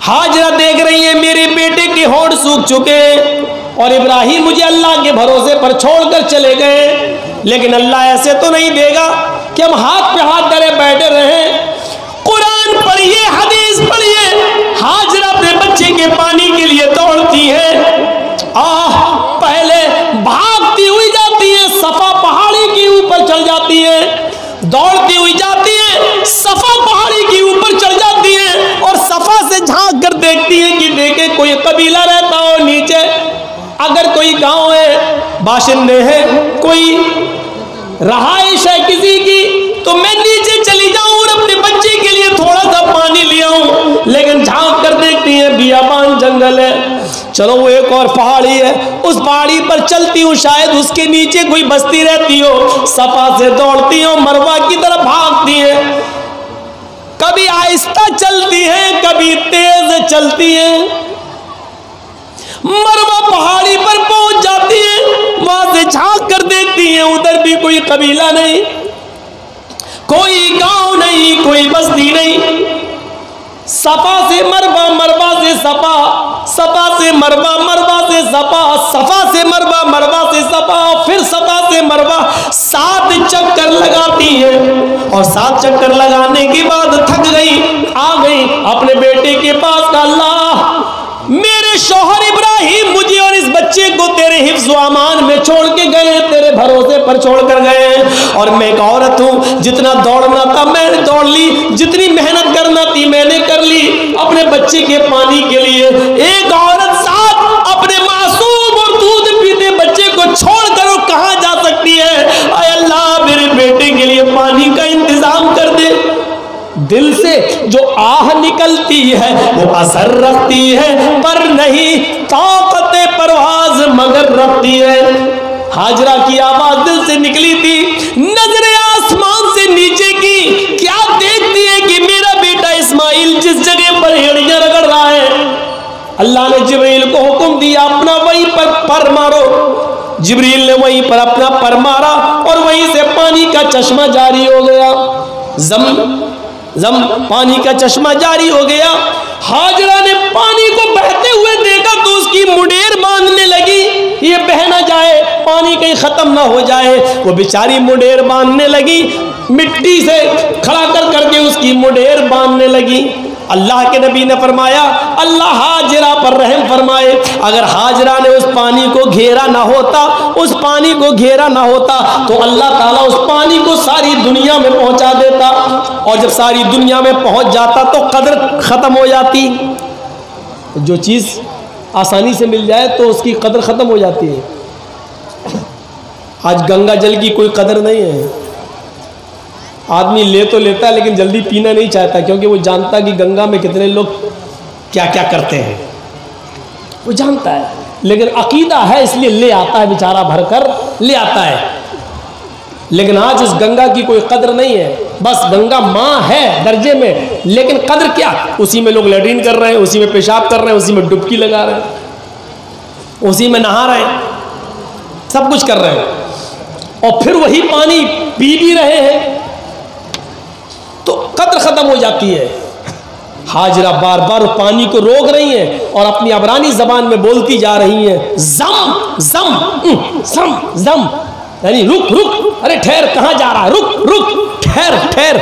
Speaker 1: हाजरा देख रही है मेरे बेटे के होंठ सूख चुके और इब्राहीम मुझे अल्लाह के भरोसे पर छोड़कर चले गए, लेकिन अल्लाह ऐसे तो नहीं देगा कि हम हाथ पे हाथ धरे बैठे रहें। कुरान पढ़िए, हदीस पढ़िए। हाजरा अपने बच्चे के पानी के लिए दौड़ती है, पहले भागती हुई जाती है, सफा पहाड़ी के ऊपर चढ़ जाती है, दौड़ती हुई जाती है, सफा पहाड़ी के ऊपर चढ़ जाती है और सफा से झांक कर देखती है कि देखे कोई कबीला रहता हो नीचे, अगर कोई गांव है, बाशिंदे हैं, कोई रहाइश है किसी की, तो मैं नीचे चली जाऊं और अपने बच्चे के लिए थोड़ा सा पानी ले आऊं। लेकिन झांक कर देखती है बियाबान जंगल है, चलो वो एक और पहाड़ी है, उस पहाड़ी पर चलती हूँ, शायद उसके नीचे कोई बस्ती रहती हो। सफा से दौड़ती हो, मरवा की तरफ भागती है, कभी आहिस्ता चलती है, कभी तेज चलती है। मरवा पहाड़ी पर पहुंच जाती है, वहां से झांक कर देखती है, उधर भी कोई कबीला नहीं, कोई गांव नहीं, कोई बस्ती नहीं। सफा से मरवा, मरवा से सफा, सफा से मरवा, मरवा से सफा, सफा से मरवा, मरवा से सफा, फिर सफा से मरवा 7 चक्कर लगाती है और 7 चक्कर लगाने के बाद थक गई, आ गई अपने बेटे के पास। अल्लाह, मेरे शौहर इब्राहिम मुझे और इस बच्चे को तेरे हिफ्ज़ व अमान में छोड़ के गए, तेरे भरोसे पर छोड़ कर गए, और मैं एक औरत हूं, जितना दौड़ना था मैंने दौड़ ली, जितनी मेहनत करना थी मैंने कर ली अपने बच्चे के पानी के लिए। एक औरत साथ अपने मासूम और दूध पीते बच्चे को छोड़ कर वो कहां जा सकती है? आय अल्लाह, मेरे बेटे के लिए पानी का इंतजाम कर दे। दिल से जो आह निकलती है वो असर रखती है, पर नहीं ताकत परवाज मगर रखती है। हाजरा की आवाज दिल से निकली थी, नजरें आसमान से नीचे की, क्या देखती है कि मेरा बेटा इस्माइल जिस जगह पर एड़ियां रगड़ रहा है, अल्लाह ने जिब्रील को हुक्म दिया अपना वहीं पर मारो। जिब्रील ने वहीं पर अपना पर मारा और वहीं से पानी का चश्मा जारी हो गया। जम पानी का चश्मा जारी हो गया। हाजरा ने पानी को बहते हुए देखा तो उसकी मुंडेर बांधने लगी, ये बह ना जाए, पानी कहीं खत्म ना हो जाए। वो बेचारी मुंडेर बांधने लगी, मिट्टी से खड़ा कर करके उसकी मुंडेर बांधने लगी। अल्लाह के नबी ने फरमाया, अल्लाह हाजरा पर रहम फरमाए, अगर हाजरा ने उस पानी को घेरा ना होता, उस पानी को घेरा ना होता तो अल्लाह ताला उस पानी को सारी दुनिया में पहुंचा देता, और जब सारी दुनिया में पहुंच जाता तो कदर खत्म हो जाती। जो चीज़ आसानी से मिल जाए तो उसकी कदर खत्म हो जाती है। आज गंगा जल की कोई कदर नहीं है। आदमी ले तो लेता है लेकिन जल्दी पीना नहीं चाहता, क्योंकि वो जानता कि गंगा में कितने लोग क्या क्या करते हैं, वो जानता है। लेकिन अकीदा है इसलिए ले आता है, बेचारा भर कर ले आता है। लेकिन आज उस गंगा की कोई कदर नहीं है। बस गंगा माँ है दर्जे में, लेकिन कदर क्या? उसी में लोग लैट्रिन कर रहे हैं, उसी में पेशाब कर रहे हैं, उसी में डुबकी लगा रहे हैं, उसी में नहा रहे हैं, सब कुछ कर रहे हैं, और फिर वही पानी पी भी रहे हैं, तो कदर खत्म हो जाती है। हाजरा बार बार पानी को रोक रही है और अपनी अबरानी जबान में बोलती जा रही है, जम जम जम जम, यानी रुक रुक, अरे ठहर, कहाँ जा रहा है, रुक रुक, ठहर ठहर।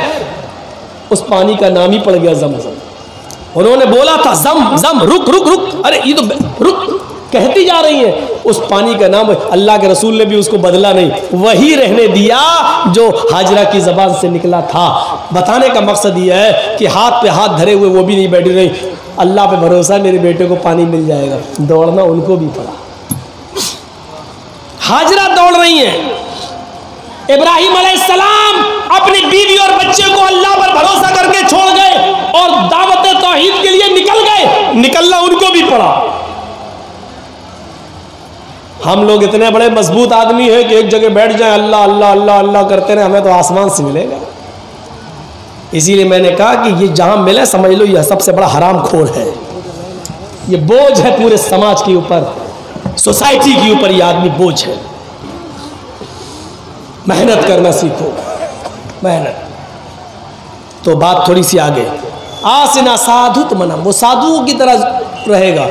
Speaker 1: उस पानी का नाम ही पड़ गया जमजम। उन्होंने बोला था जम जम, रुक रुक रुक, अरे ये तो रुक कहती जा रही है। उस पानी का नाम अल्लाह के रसूल ने भी उसको बदला नहीं, वही रहने दिया जो हाजरा की ज़बान से निकला था। बताने का मकसद यह है कि हाथ पे हाथ धरे हुए वो भी नहीं बैठी रही, अल्लाह पे भरोसा, मेरे बेटे को पानी मिल जाएगा। दौड़ना उनको भी पड़ा। हाजरा दौड़ रही है। इब्राहिम अलैहिस्सलाम अपनी बीवी और बच्चे को अल्लाह पर भरोसा करके छोड़ गए और दावत तौहीद के लिए निकल गए। निकलना उनको भी पड़ा। हम लोग इतने बड़े मजबूत आदमी हैं कि एक जगह बैठ जाए, अल्लाह अल्लाह अल्लाह अल्लाह करते रहे, हमें तो आसमान से मिलेगा। इसीलिए मैंने कहा कि ये जहां मिले समझ लो यह सबसे बड़ा हराम खोर है, ये बोझ है पूरे समाज के ऊपर। सोसाइटी के ऊपर ये आदमी बोझ है। मेहनत करना सीखो, मेहनत। तो बात थोड़ी सी आगे, आसिना साधु तो मना, वो साधुओं की तरह रहेगा।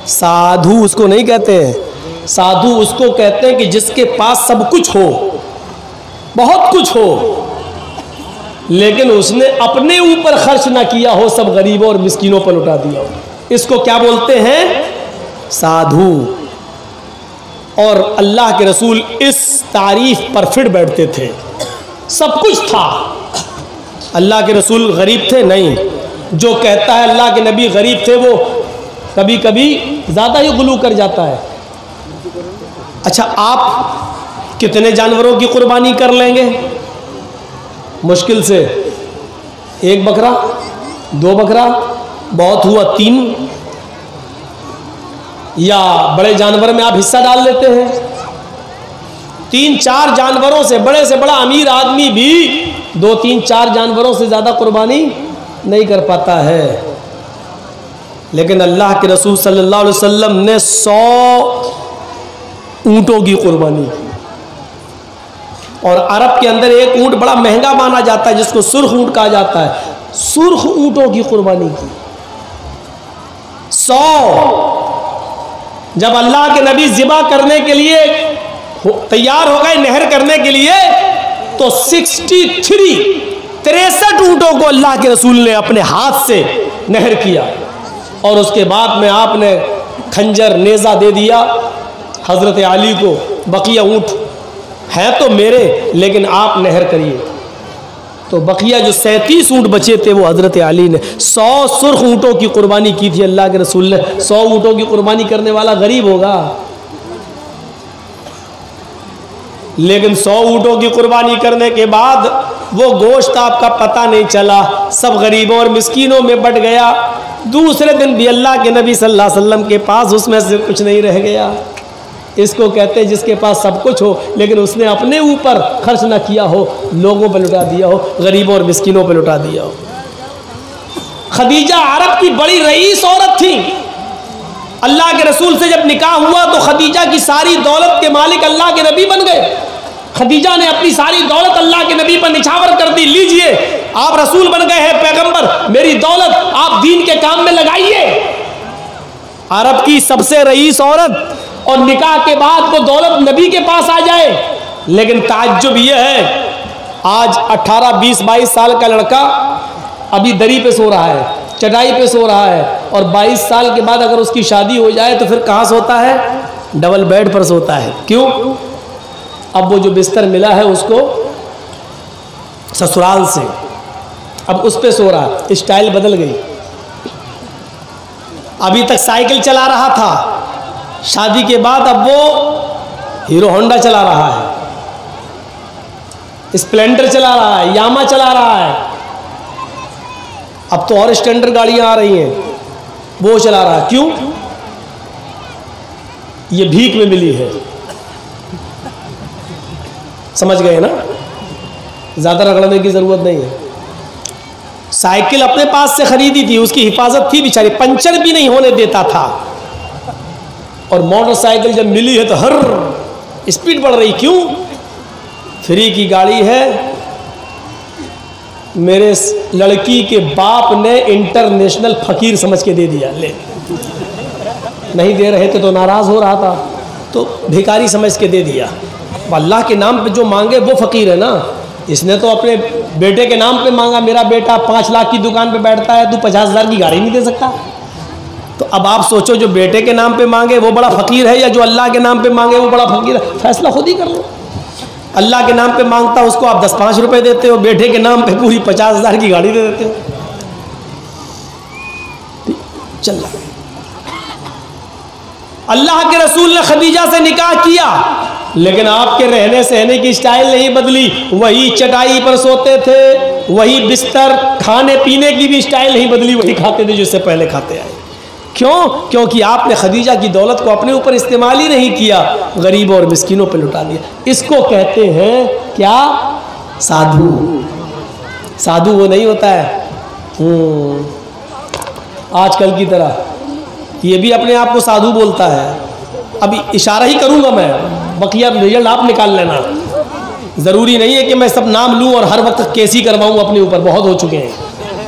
Speaker 1: साधु उसको नहीं कहते हैं, साधु उसको कहते हैं कि जिसके पास सब कुछ हो, बहुत कुछ हो, लेकिन उसने अपने ऊपर खर्च ना किया हो, सब गरीबों और मिस्कीनों पर लुटा दिया हो, इसको क्या बोलते हैं? साधु। और अल्लाह के रसूल इस तारीफ पर फिर बैठते थे। सब कुछ था, अल्लाह के रसूल गरीब थे? नहीं। जो कहता है अल्लाह के नबी गरीब थे, वो कभी कभी ज़्यादा ही गुलू कर जाता है। अच्छा, आप कितने जानवरों की कुर्बानी कर लेंगे? मुश्किल से 1 बकरा, 2 बकरा, बहुत हुआ 3, या बड़े जानवर में आप हिस्सा डाल लेते हैं। 3-4 जानवरों से बड़ा अमीर आदमी भी 2-3-4 जानवरों से ज़्यादा कुर्बानी नहीं कर पाता है। लेकिन अल्लाह के रसूल सल्लल्लाहु अलैहि वसल्लम ने 100 ऊँटों की कुर्बानी की। और अरब के अंदर एक ऊँट बड़ा महंगा माना जाता है, जिसको सुर्ख ऊँट कहा जाता है। सुर्ख ऊँटों की कुर्बानी की 100। जब अल्लाह के नबी ज़िबा करने के लिए तैयार हो गए, नहर करने के लिए, तो 63 ऊँटों को अल्लाह के रसूल ने अपने हाथ से नहर किया। और उसके बाद में आपने खंजर नेज़ा दे दिया हज़रत अली को, बकिया ऊँट हैं तो मेरे, लेकिन आप नहर करिए। तो बकिया जो 37 ऊँट बचे थे, वो हज़रत अली ने 100 सुर्ख ऊँटों की कुर्बानी की थी अल्लाह के रसूल ने। 100 ऊँटों की कुर्बानी करने वाला गरीब होगा, लेकिन 100 ऊँटों की कुर्बानी करने के बाद वो गोश्त आपका पता नहीं चला, सब गरीबों और मिस्कीनों में बट गया। दूसरे दिन भी अल्लाह के नबी सल्लल्लाहु अलैहि वसल्लम के पास उसमें से कुछ नहीं रह गया। इसको कहते हैं जिसके पास सब कुछ हो, लेकिन उसने अपने ऊपर खर्च ना किया हो, लोगों पर लुटा दिया हो, गरीबों और मिस्कीनों पर लुटा दिया हो। खदीजा अरब की बड़ी रईस औरत थी। अल्लाह के रसूल से जब निकाह हुआ तो खदीजा की सारी दौलत के मालिक अल्लाह के नबी बन गए। खदीजा ने अपनी सारी दौलत अल्लाह के नबी पर निछावर कर दी, लीजिए आप रसूल बन गए हैं, पैगंबर, मेरी दौलत आप दीन के काम में लगाइए। अरब की सबसे रईस औरत, और निकाह के बाद वो दौलत नबी के पास आ जाए। लेकिन ताज्जुब ये है, आज 18, 20, 22 साल का लड़का अभी दरी पे सो रहा है, चटाई पे सो रहा है, और 22 साल के बाद अगर उसकी शादी हो जाए तो फिर कहाँ सोता है? डबल बेड पर सोता है। क्यों? अब वो जो बिस्तर मिला है उसको ससुराल से, अब उस पे सो रहा है, स्टाइल बदल गई। अभी तक साइकिल चला रहा था, शादी के बाद अब वो हीरो होंडा चला रहा है, स्प्लेंडर चला रहा है, यामा चला रहा है। अब तो और स्टैंडर्ड गाड़ियां आ रही हैं, वो चला रहा है। क्यों? ये भीख में मिली है। समझ गए ना? ज़्यादा रगड़ने की ज़रूरत नहीं है। साइकिल अपने पास से खरीदी थी, उसकी हिफाजत थी, बेचारी पंचर भी नहीं होने देता था। और मोटरसाइकिल जब मिली है तो हर स्पीड बढ़ रही। क्यों? फ्री की गाड़ी है। मेरे लड़की के बाप ने इंटरनेशनल फकीर समझ के दे दिया। ले, नहीं दे रहे थे तो नाराज़ हो रहा था, तो भिखारी समझ के दे दिया। अल्लाह के नाम पे जो मांगे वो फ़कीर है ना। इसने तो अपने बेटे के नाम पे मांगा, मेरा बेटा 5 लाख की दुकान पे बैठता है, तू 50,000 की गाड़ी नहीं दे सकता। तो अब आप सोचो, जो बेटे के नाम पे मांगे वो बड़ा फ़कीर है, या जो अल्लाह के नाम पे मांगे वो बड़ा फ़कीर है? फैसला खुद ही कर लो। अल्लाह के नाम पे मांगता उसको आप 10-5 रुपये देते हो, बेटे के नाम पे पूरी 50,000 की गाड़ी दे देते हो। चल, अल्लाह के रसूल ने खदीजा से निकाह किया, लेकिन आपके रहने सहने की स्टाइल नहीं बदली। वही चटाई पर सोते थे, वही बिस्तर, खाने पीने की भी स्टाइल नहीं बदली, वही खाते थे जिससे पहले खाते आए। क्यों? क्योंकि आपने खदीजा की दौलत को अपने ऊपर इस्तेमाल ही नहीं किया, गरीबों और मिस्किनों पर लुटा दिया। इसको कहते हैं क्या? साधु। साधु वो नहीं होता है आजकल की तरह, ये भी अपने आप को साधु बोलता है। अभी इशारा ही करूँगा मैं, बकिया रिजल्ट आप निकाल लेना। ज़रूरी नहीं है कि मैं सब नाम लूँ और हर वक्त केस ही करवाऊँ अपने ऊपर, बहुत हो चुके हैं,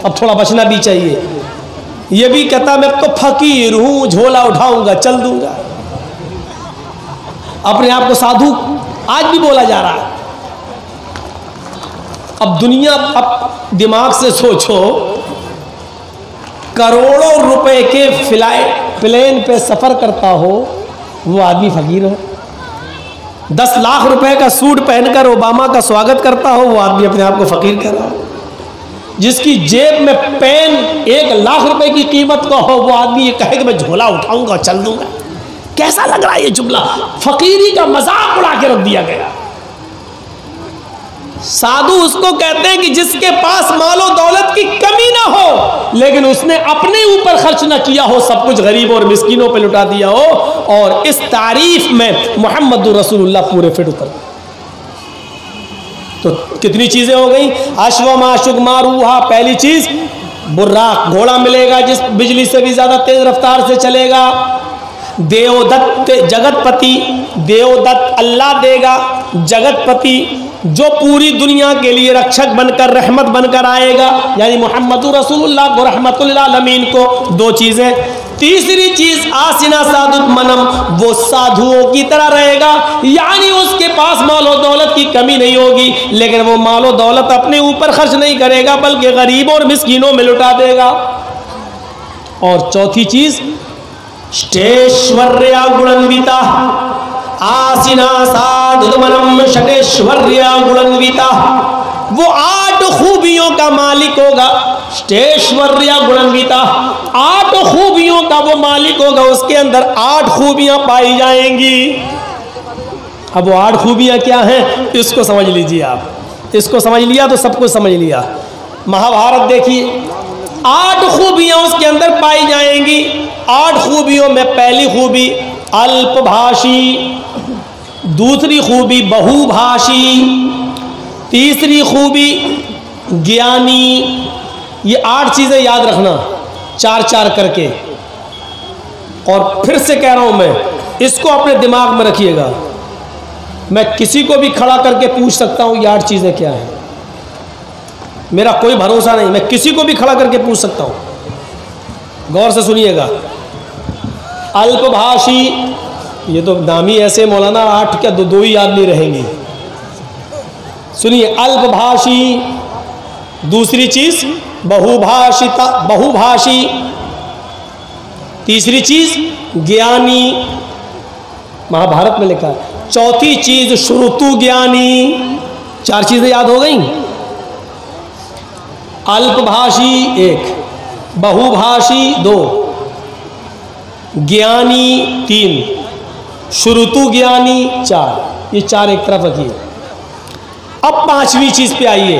Speaker 1: अब थोड़ा बचना भी चाहिए। ये भी कहता मैं तो फकीर हूँ, झोला उठाऊंगा चल दूंगा, अपने आप को साधु आज भी बोला जा रहा है। अब दुनिया, अब दिमाग से सोचो, करोड़ों रुपए के प्लेन पे सफर करता हो वो आदमी फकीर है। 10 लाख रुपए का सूट पहनकर ओबामा का स्वागत करता हो वो आदमी अपने आप को फकीर कर रहा है। जिसकी जेब में पेन 1 लाख रुपए की कीमत का हो वो आदमी ये कहे कि मैं झोला उठाऊंगा चल दूंगा। कैसा लग रहा है ये जुमला? फकीरी का मजाक उड़ा के रख दिया गया। साधु उसको कहते हैं कि जिसके पास मालो दौलत की कमी ना हो लेकिन उसने अपने ऊपर खर्च ना किया हो, सब कुछ गरीब और मिस्किनों पे लुटा दिया हो। और इस तारीफ में मोहम्मद रसूलुल्लाह पूरे फिट उतर। तो कितनी चीजें हो गई? अश्वमा शुगमारूहा, पहली चीज बुर्राक, घोड़ा मिलेगा जिस बिजली से भी ज्यादा तेज रफ्तार से चलेगा। देवदत्त, जगतपति, देवदत्त अल्लाह देगा, जगतपति जो पूरी दुनिया के लिए रक्षक बनकर रहमत बनकर आएगा, यानी मोहम्मद रसूलुल्लाह को रहमतुल आलमीन को। 2 चीजें। तीसरी चीज आसिना साधुत मनम, वो साधुओं की तरह रहेगा, यानी उसके पास मालो दौलत की कमी नहीं होगी लेकिन वो मालो दौलत अपने ऊपर खर्च नहीं करेगा बल्कि गरीबों और मिस्कीनों में लुटा देगा। और चौथी चीज ष्टेश्वर्या गुणान्विता, आसिना साधुत मनम षटेश्वर्या गुणान्विता, वो 8 खूबियों का मालिक होगा। ष्टेश्वर्या गुणान्विता, 8 खूबियों का वो मालिक होगा, उसके अंदर 8 खूबियां पाई जाएंगी। अब वो 8 खूबियां क्या हैं इसको समझ लीजिए आप। इसको समझ लिया तो सब कुछ समझ लिया। महाभारत देखिए, 8 खूबियां उसके अंदर पाई जाएंगी। 8 खूबियों में पहली खूबी अल्पभाषी, दूसरी खूबी बहुभाषी, तीसरी खूबी ज्ञानी। ये 8 चीजें याद रखना 4-4 करके। और फिर से कह रहा हूं मैं, इसको अपने दिमाग में रखिएगा। मैं किसी को भी खड़ा करके पूछ सकता हूं ये 8 चीजें क्या हैं, मेरा कोई भरोसा नहीं, मैं किसी को भी खड़ा करके पूछ सकता हूं। गौर से सुनिएगा। अल्पभाषी, ये तो नाम ही ऐसे मौलाना, 8 क्या 2 ही याद नहीं रहेंगी। सुनिए, अल्पभाषी, दूसरी चीज बहुभाषिता, बहुभाषी, तीसरी चीज ज्ञानी, महाभारत में लिखा है। चौथी चीज श्रुतु ज्ञानी। 4 चीजें याद हो गई। अल्पभाषी 1, बहुभाषी 2, ज्ञानी 3, श्रुतु ज्ञानी 4। ये 4 एक तरफ रखिए। अब 5वीं चीज पे आइए,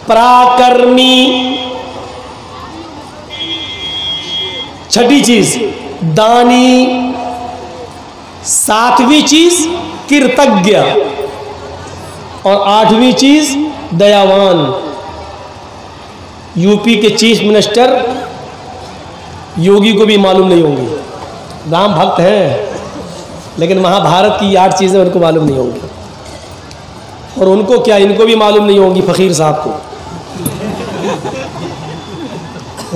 Speaker 1: पराक्रमी। 6ठी चीज दानी। 7वीं चीज कृतज्ञ। और 8वीं चीज दयावान। यूपी के चीफ मिनिस्टर योगी को भी मालूम नहीं होंगी, राम भक्त हैं लेकिन महाभारत की 8 चीजें उनको मालूम नहीं होंगी। और उनको क्या, इनको भी मालूम नहीं होंगी फकीर साहब को।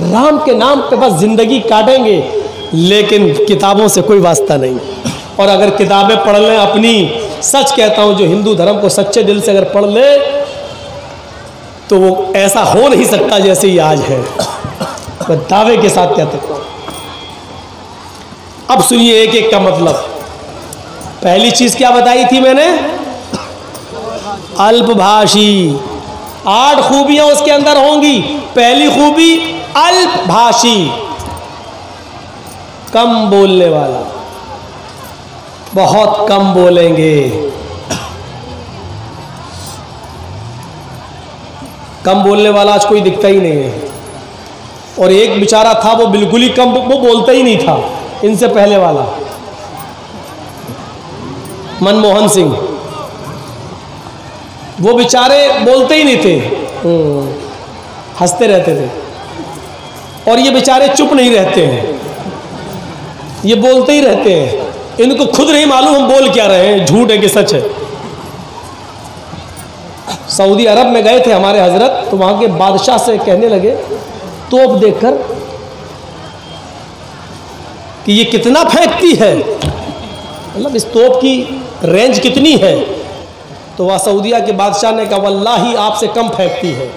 Speaker 1: राम के नाम पे बस जिंदगी काटेंगे लेकिन किताबों से कोई वास्ता नहीं। और अगर किताबें पढ़ लें अपनी, सच कहता हूं जो हिंदू धर्म को सच्चे दिल से अगर पढ़ ले तो वो ऐसा हो नहीं सकता जैसे ये आज है, मैं दावे के साथ कहता हूं। अब सुनिए एक एक का मतलब। पहली चीज क्या बताई थी मैंने? अल्पभाषी। 8 खूबियां उसके अंदर होंगी। पहली खूबी अल्पभाषी, कम बोलने वाला, बहुत कम बोलेंगे। कम बोलने वाला आज कोई दिखता ही नहीं है। और एक बेचारा था वो बिल्कुल ही कम, वो बोलता ही नहीं था, इनसे पहले वाला मनमोहन सिंह, वो बेचारे बोलते ही नहीं थे, हंसते रहते थे। और ये बेचारे चुप नहीं रहते हैं। ये बोलते ही रहते हैं, इनको खुद नहीं मालूम हम बोल क्या रहे हैं, झूठ है कि सच है। सऊदी अरब में गए थे हमारे हजरत, तो वहाँ के बादशाह से कहने लगे तोप देखकर कि ये कितना फेंकती है, मतलब इस तोप की रेंज कितनी है। तो वह सऊदिया के बादशाह ने कहा वल्लाही आपसे कम फेंकती है।